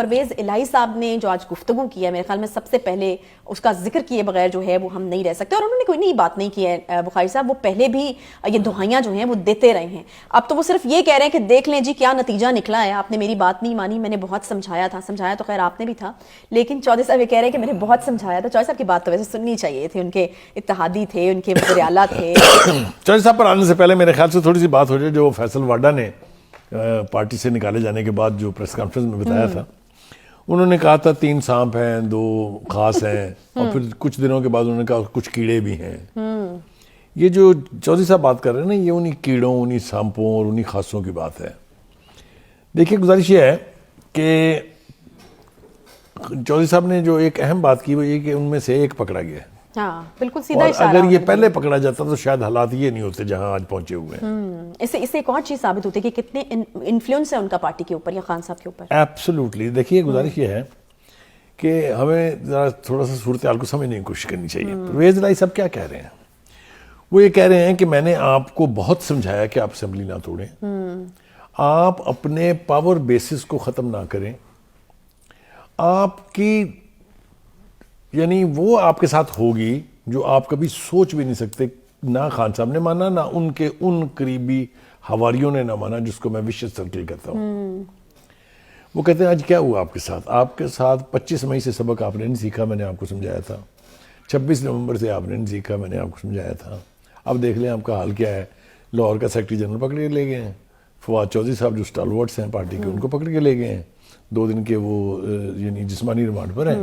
پرویز الہی صاحب نے جو آج گفتگو کی ہے، میرے خیال میں سب سے پہلے اس کا ذکر کیے بغیر جو ہے وہ ہم نہیں رہ سکتے، اور انہوں نے کوئی نئی بات نہیں کی ہے بخاری صاحب، وہ پہلے بھی یہ دہائیاں جو ہیں وہ دیتے رہے ہیں. اب تو وہ صرف یہ کہہ رہے ہیں کہ دیکھ لیں جی کیا نتیجہ نکلا ہے، آپ نے میری بات نہیں مانی، میں نے بہت سمجھایا تھا. سمجھایا تو خیر آپ نے بھی تھا، لیکن چودھری صاحب یہ کہہ رہے ہیں کہ میں نے بہت سمجھایا تھا. چودھری صاحب کی بات تو ویسے سننی چاہیے تھی، ان کے اتحادی تھے، ان کے وزیر اعلیٰ تھے. چودھری صاحب پر آنے سے پہلے میرے خیال سے تھوڑی سی بات ہو جائے جو فیصل واڈا نے پارٹی سے نکالے جانے کے بعد جو پریس کانفرنس میں بتایا تھا. انہوں نے کہا تھا 3 سانپ ہیں، 2 خاص ہیں، اور پھر کچھ دنوں کے بعد انہوں نے کہا کچھ کیڑے بھی ہیں. یہ جو چودھری صاحب بات کر رہے ہیں نا، یہ انہی کیڑوں، انہی سانپوں اور انہی خاصوں کی بات ہے. دیکھیے گزارش یہ ہے کہ چودھری صاحب نے جو ایک اہم بات کی وہ یہ کہ ان میں سے ایک پکڑا گیا. ہاں بالکل سیدھا اور اشارہ. اگر یہ پہلے پکڑا جاتا تو شاید حالات یہ نہیں ہوتے جہاں آج پہنچے ہوئے ہیں. اس سے ایک اور چیز ثابت ہوتی ہے کہ کتنے انفلوئنس ہے ان کا پارٹی کے اوپر یا خان صاحب کے اوپر. ایبسولوٹلی. دیکھیے گزارش یہ ہے کہ ہمیں ذرا تھوڑا سا صورتحال کو سمجھنے کی کوشش کرنی چاہیے. پرویز الہی صاحب کیا کہہ رہے ہیں؟ وہ یہ کہہ رہے ہیں کہ میں نے آپ کو بہت سمجھایا کہ آپ اسمبلی نہ توڑیں، آپ اپنے پاور بیسس کو ختم نہ کریں، آپ کی یعنی وہ آپ کے ساتھ ہوگی جو آپ کبھی سوچ بھی نہیں سکتے. نہ خان صاحب نے مانا، نہ ان کے ان قریبی حواریوں نے نہ مانا جس کو میں وشیس سرکل کہتا ہوں. وہ کہتے ہیں آج کیا ہوا آپ کے ساتھ؟ آپ کے ساتھ 25 مئی سے سبق آپ نے نہیں سیکھا، میں نے آپ کو سمجھایا تھا. 26 نومبر سے آپ نے نہیں سیکھا، میں نے آپ کو سمجھایا تھا. اب دیکھ لیں آپ کا حال کیا ہے. لاہور کا سیکرٹری جنرل پکڑ کے لے گئے ہیں، فواد چودھری صاحب جو اسٹالورٹس ہیں پارٹی کے ان کو پکڑ کے لے گئے ہیں. 2 دن کے وہ یعنی جسمانی ریمانڈ پر ہیں،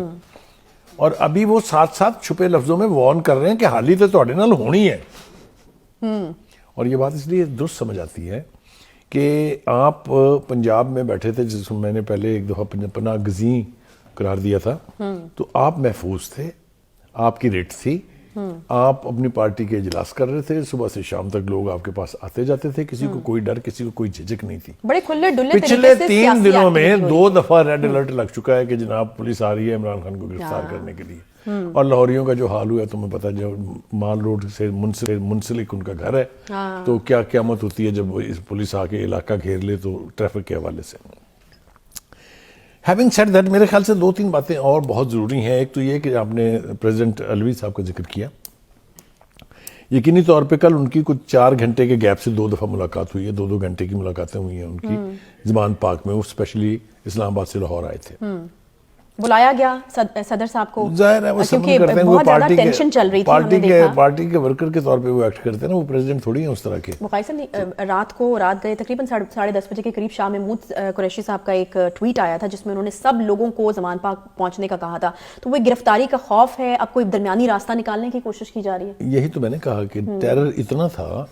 اور ابھی وہ ساتھ ساتھ چھپے لفظوں میں وارن کر رہے ہیں کہ حالی تو تہاڈے نال ہونی ہے. اور یہ بات اس لیے درست سمجھ آتی ہے کہ آپ پنجاب میں بیٹھے تھے، جس کو میں نے پہلے ایک دفعہ پناہ گزین قرار دیا تھا، تو آپ محفوظ تھے، آپ کی ریٹ تھی، آپ اپنی پارٹی کے اجلاس کر رہے تھے، صبح سے شام تک لوگ آپ کے پاس آتے جاتے تھے، کسی کو کوئی ڈر، کسی کو کوئی جھجک نہیں تھی. بڑے کھلے ڈلے پچھلے 3 دنوں میں 2 دفعہ ریڈ الرٹ لگ چکا ہے کہ جناب پولیس آ رہی ہے عمران خان کو گرفتار کرنے کے لیے. اور لاہوریوں کا جو حال ہوا ہے تمہیں پتہ، جو مال روڈ سے منسلک ان کا گھر ہے، تو کیا قیامت ہوتی ہے جب پولیس آ کے علاقہ گھیر لے تو ٹریفک کے حوالے سے. ہیونگ سیڈ دیٹ، میرے خیال سے 2-3 باتیں اور بہت ضروری ہیں. ایک تو یہ کہ آپ نے پریزیڈنٹ علوی صاحب کا ذکر کیا. یقینی طور پہ کل ان کی کچھ 4 گھنٹے کے گیپ سے 2 دفعہ ملاقات ہوئی ہے، 2 گھنٹے کی ملاقاتیں ہوئی ہیں ان کی زمان پاک میں. وہ اسپیشلی اسلام آباد سے لاہور آئے تھے. بلایا گیا صدر صاحب کو، ظاہر ہے وہ کیونکہ بہت زیادہ ٹینشن چل رہی تھی، ہم نے دیکھا. پارٹی کے ورکر کے طور پہ وہ ایکٹ کرتے ہیں نا، وہ پریزیڈنٹ تھوڑی ہیں اس طرح کے. بخاری صاحب رات گئے تقریباً 10:30 بجے کے قریب شاہ محمود قریشی صاحب کا ایک ٹویٹ آیا تھا جس میں انہوں نے سب لوگوں کو زمان پاک پہنچنے کا کہا تھا. تو وہ گرفتاری کا خوف ہے، اب کوئی درمیانی راستہ نکالنے کی کوشش کی جا رہی ہے. یہی تو میں نے کہا کہ ٹیرر اتنا تھا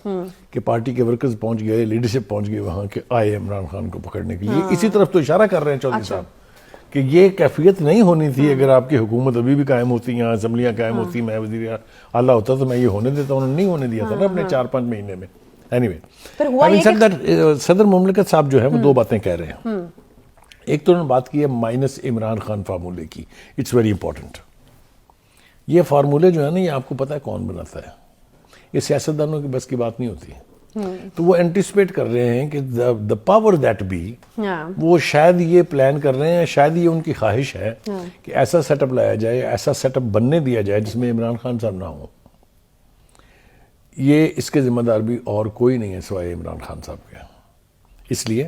کہ پارٹی کے ورکرز پہنچ گئے، لیڈرشپ پہنچ گئے وہاں کے آئے عمران خان کو پکڑنے کے لیے. اسی طرف تو اشارہ کر رہے ہیں چودھری صاحب کہ یہ کیفیت نہیں ہونی تھی. اگر آپ کی حکومت ابھی بھی قائم ہوتی، یہاں اسمبلیاں قائم ہوتی، میں وزیر اعلیٰ ہوتا تو میں یہ ہونے دیتا. انہوں نے نہیں ہونے دیا تھا نا اپنے 4-5 مہینے میں. اینی وے، صدر مملکت صاحب جو ہے وہ 2 باتیں کہہ رہے ہیں. ایک تو انہوں نے بات کی ہے مائنس عمران خان فارمولے کی. It's very important. یہ فارمولے جو ہے نا، یہ آپ کو پتہ ہے کون بناتا ہے؟ یہ سیاستدانوں کی بس کی بات نہیں ہوتی. تو وہ اینٹیسپیٹ کر رہے ہیں کہ the power that be، وہ شاید یہ پلان کر رہے ہیں، شاید یہ ان کی خواہش ہے کہ ایسا سیٹ اپ لایا جائے، ایسا سیٹ اپ بننے دیا جائے جس میں عمران خان صاحب نہ ہوں. یہ اس کے ذمہ دار بھی اور کوئی نہیں ہے سوائے عمران خان صاحب کے. اس لیے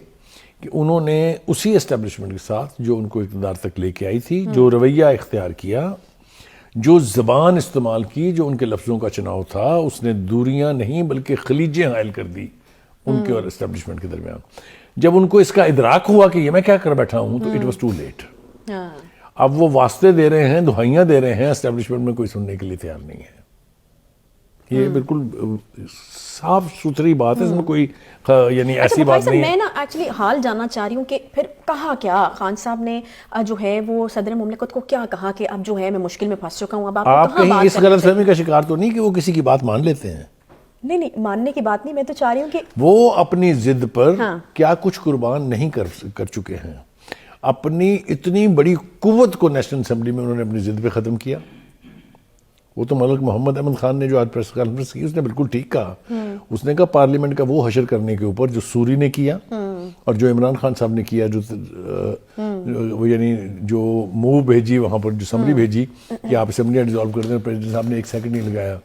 کہ انہوں نے اسی اسٹیبلشمنٹ کے ساتھ جو ان کو اقتدار تک لے کے آئی تھی، جو رویہ اختیار کیا، جو زبان استعمال کی، جو ان کے لفظوں کا چناؤ تھا، اس نے دوریاں نہیں بلکہ خلیجیں حائل کر دی ان کے اور اسٹیبلشمنٹ کے درمیان. جب ان کو اس کا ادراک ہوا کہ یہ میں کیا کر بیٹھا ہوں تو اٹ واز ٹو لیٹ. اب وہ واسطے دے رہے ہیں، دہائیاں دے رہے ہیں، اسٹیبلشمنٹ میں کوئی سننے کے لیے تیار نہیں ہے. یہ بالکل صاف ستھری بات ہے، اس میں کوئی یعنی ایسی بات نہیں. میں نا ایکچولی حال جاننا چاہ رہی ہوں کہ پھر کہا کیا خان صاحب نے، جو ہے وہ صدر مملکت کو کیا کہا کہ اب جو ہے میں مشکل میں پھنس چکا ہوں. اب آپ کہیں اس غلط فہمی کا شکار تو نہیں کہ وہ کسی کی بات مان لیتے ہیں؟ نہیں، ماننے کی بات نہیں، میں تو چاہ رہی ہوں کہ وہ اپنی ضد پر کیا کچھ قربان نہیں کر چکے ہیں. اپنی اتنی بڑی قوت کو نیشنل اسمبلی میں انہوں نے اپنی ضد پہ ختم کیا. وہ تو ملک محمد احمد خان نے جو آج پریس کانفرنس کی، اس نے بالکل ٹھیک کہا. اس نے کہا پارلیمنٹ کا وہ حشر کرنے کے اوپر جو سوری نے کیا، اور جو عمران خان صاحب نے کیا جو وہ یعنی جو موو بھیجی وہاں پر جو اسمبلی بھیجی کہ آپ اسمبلیاں ڈیزالو کر دیں, پریزیڈنٹ صاحب نے 1 سیکنڈ نہیں لگایا.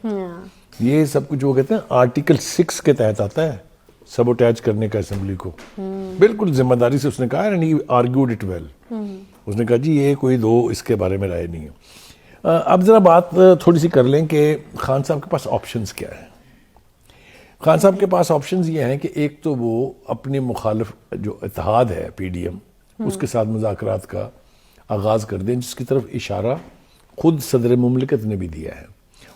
یہ سب کچھ وہ کہتے ہیں آرٹیکل 6 کے تحت آتا ہے سبوٹیج کرنے کا اسمبلی کو. بالکل ذمہ داری سے اس نے کہا, and he argued it well. اس نے کہا جی یہ کوئی دو اس کے بارے میں رائے نہیں ہے. اب ذرا بات تھوڑی سی کر لیں کہ خان صاحب کے پاس آپشنز کیا ہیں. خان صاحب کے پاس آپشنز یہ ہیں کہ ایک تو وہ اپنے مخالف جو اتحاد ہے پی ڈی ایم اس کے ساتھ مذاکرات کا آغاز کر دیں, جس کی طرف اشارہ خود صدر مملکت نے بھی دیا ہے.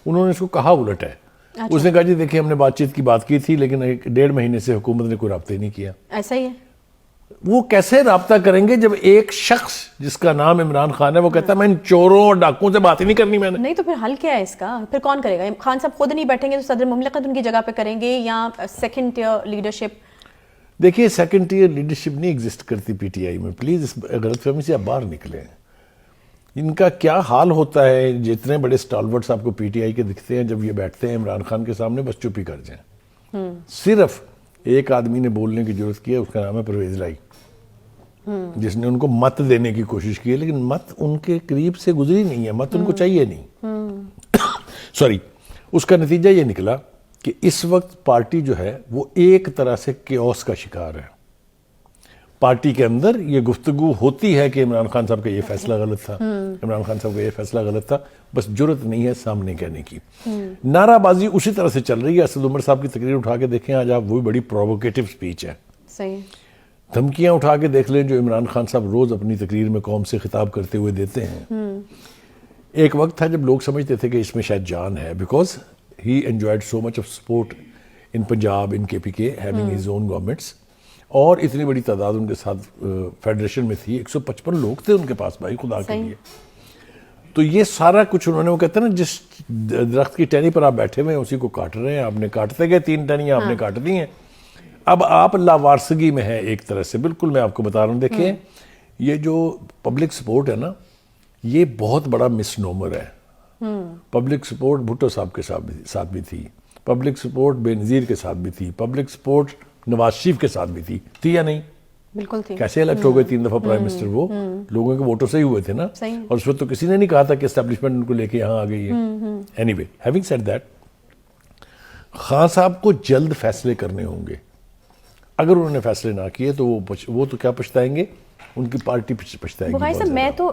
انہوں نے اس کو کہا الٹ ہے. اس نے کہا جی دیکھیں ہم نے بات چیت کی بات کی تھی لیکن 1.5 مہینے سے حکومت نے کوئی رابطے نہیں کیا. ایسا ہی ہے. وہ کیسے رابطہ کریں گے جب ایک شخص جس کا نام عمران خان ہے وہ کہتا ہے میں ان چوروں اور ڈاکوں سے بات ہی نہیں کرنی میں نے. نہیں تو پھر حل کیا ہے اس کا؟ پھر کون کرے گا؟ خان صاحب خود نہیں بیٹھیں گے تو صدر مملکت ان کی جگہ پہ کریں گے یا سیکنڈ ٹیئر لیڈرشپ؟ دیکھیے سیکنڈ ٹیئر لیڈرشپ نہیں ایگزسٹ کرتی پی ٹی آئی میں. پلیز اس غلط فہمی سے آپ باہر نکلیں. ان کا کیا حال ہوتا ہے, جتنے بڑے اسٹالورٹس آپ کو پی ٹی آئی کے دکھتے ہیں جب یہ بیٹھتے ہیں عمران خان کے سامنے بس چپ ہی کر جائیں. صرف ایک آدمی نے بولنے کی ضرورت کی ہے, اس کا نام ہے پرویز لائی, جس نے ان کو مت دینے کی کوشش کی ہے لیکن مت ان کے قریب سے گزری نہیں ہے, مت ان کو چاہیے نہیں. سوری, اس کا نتیجہ یہ نکلا کہ اس وقت پارٹی جو ہے وہ ایک طرح سے کیوس کا شکار ہے. پارٹی کے اندر یہ گفتگو ہوتی ہے کہ عمران خان صاحب کا یہ فیصلہ غلط تھا, عمران خان صاحب کا یہ فیصلہ غلط تھا, بس جرت نہیں ہے سامنے کہنے کی. نعرہ بازی اسی طرح سے چل رہی ہے. اسد عمر صاحب کی تقریر اٹھا کے دیکھیں آج آپ, وہ بڑی پرووکیٹو سپیچ ہے. صحیح. دھمکیاں اٹھا کے دیکھ لیں جو عمران خان صاحب روز اپنی تقریر میں قوم سے خطاب کرتے ہوئے دیتے ہیں. ایک وقت تھا جب لوگ سمجھتے تھے کہ اس میں شاید جان ہے, because he enjoyed so much of support in Punjab, in K P کے ہیونگ ہز اون گورنمنٹس, اور اتنی بڑی تعداد ان کے ساتھ فیڈریشن میں تھی. 155 لوگ تھے ان کے پاس بھائی خدا کے لیے. تو یہ سارا کچھ انہوں نے, وہ کہتے ہیں نا جس درخت کی ٹہنی پر آپ بیٹھے ہوئے ہیں اسی کو کاٹ رہے ہیں. آپ نے کاٹتے گئے 3 ٹہنیاں آپ نے کاٹ دی ہیں. اب آپ لاوارثگی میں ہیں ایک طرح سے. بالکل میں آپ کو بتا رہا ہوں, دیکھیں یہ جو پبلک سپورٹ ہے نا یہ بہت بڑا مس نومر ہے. پبلک سپورٹ بھٹو صاحب کے ساتھ بھی تھی, پبلک سپورٹ بے نظیر کے ساتھ بھی تھی, پبلک سپورٹ نواز شریف کے ساتھ بھی تھی یا نہیں؟ بالکل تھی. کیسے الیکٹ ہو گئے 3 دفعہ پرائم منسٹر, وہ لوگوں کے ووٹوں سے ہی ہوئے تھے نا. اور اس وقت تو کسی نے نہیں کہا تھا کہ اسٹیبلشمنٹ ان کو لے کے یہاں آ گئی ہے. Any way, having said that, Khan صاحب کو جلد فیصلے کرنے ہوں گے. اگر انہوں نے فیصلے نہ کیے تو وہ تو کیا پچھتائیں گے, ان کی پارٹی پچھتائے گی. بخاری صاحب میں تو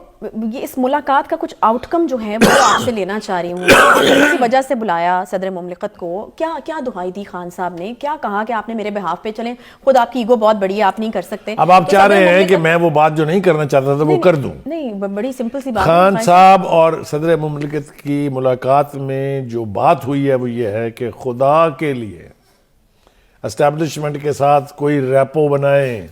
یہ اس ملاقات کا کچھ آؤٹ کم جو ہے وہ آپ سے لینا چاہ رہی ہوں. اسی وجہ سے بلایا صدر مملکت کو, کیا دہائی دی خان صاحب نے, کیا کہا کہ آپ نے میرے بہاف پہ چلیں, خود آپ کی ایگو بہت بڑی ہے آپ نہیں کر سکتے. اب آپ چاہ رہے ہیں کہ میں وہ بات جو نہیں کرنا چاہتا تھا وہ کر دوں. نہیں, بڑی سمپل سی بات. خان صاحب اور صدر مملکت کی ملاقات میں جو بات ہوئی ہے وہ یہ ہے کہ خدا کے لیے اسٹیبلشمنٹ کے ساتھ کوئی ریپو بنائیں,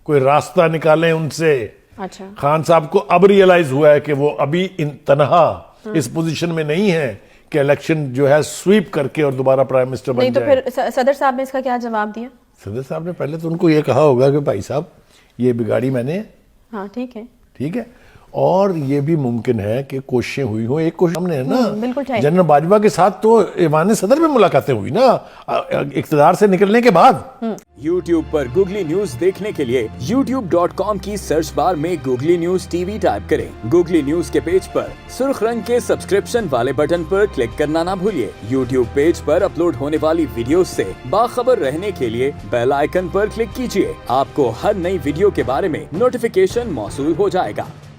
کوئی راستہ نکالیں ان سے. اچھا. خان صاحب کو اب ریئلائز ہوا ہے کہ وہ ابھی تنہا اس پوزیشن میں نہیں ہے کہ الیکشن جو ہے سویپ کر کے اور دوبارا پرائم منسٹر بن جائے. نہیں تو پھر صدر صاحب نے اس کا کیا جواب دیا؟ صدر صاحب نے پہلے تو ان کو یہ کہا ہوگا کہ بھائی صاحب یہ بگاڑی میں نے. ہاں ٹھیک ہے. اور یہ بھی ممکن ہے کہ کوششیں ہوئی ہوں. ایک کوشش ہم نے نا بالکل جنرل باجوہ کے ساتھ تو ایوان صدر میں ملاقاتیں ہوئی نا اقتدار سے نکلنے کے بعد. یوٹیوب پر گوگلی نیوز دیکھنے کے لیے youtube.com کی سرچ بار میں googly news T V type کریں. گوگلی نیوز کے پیج پر سرخ رنگ کے سبسکرپشن والے بٹن پر کلک کرنا نہ بھولیے. یوٹیوب پیج پر اپلوڈ ہونے والی ویڈیوز سے باخبر رہنے کے لیے بیل آئیکن پر کلک کیجیے. آپ کو ہر نئی ویڈیو کے بارے میں نوٹیفیکیشن موصول ہو جائے گا.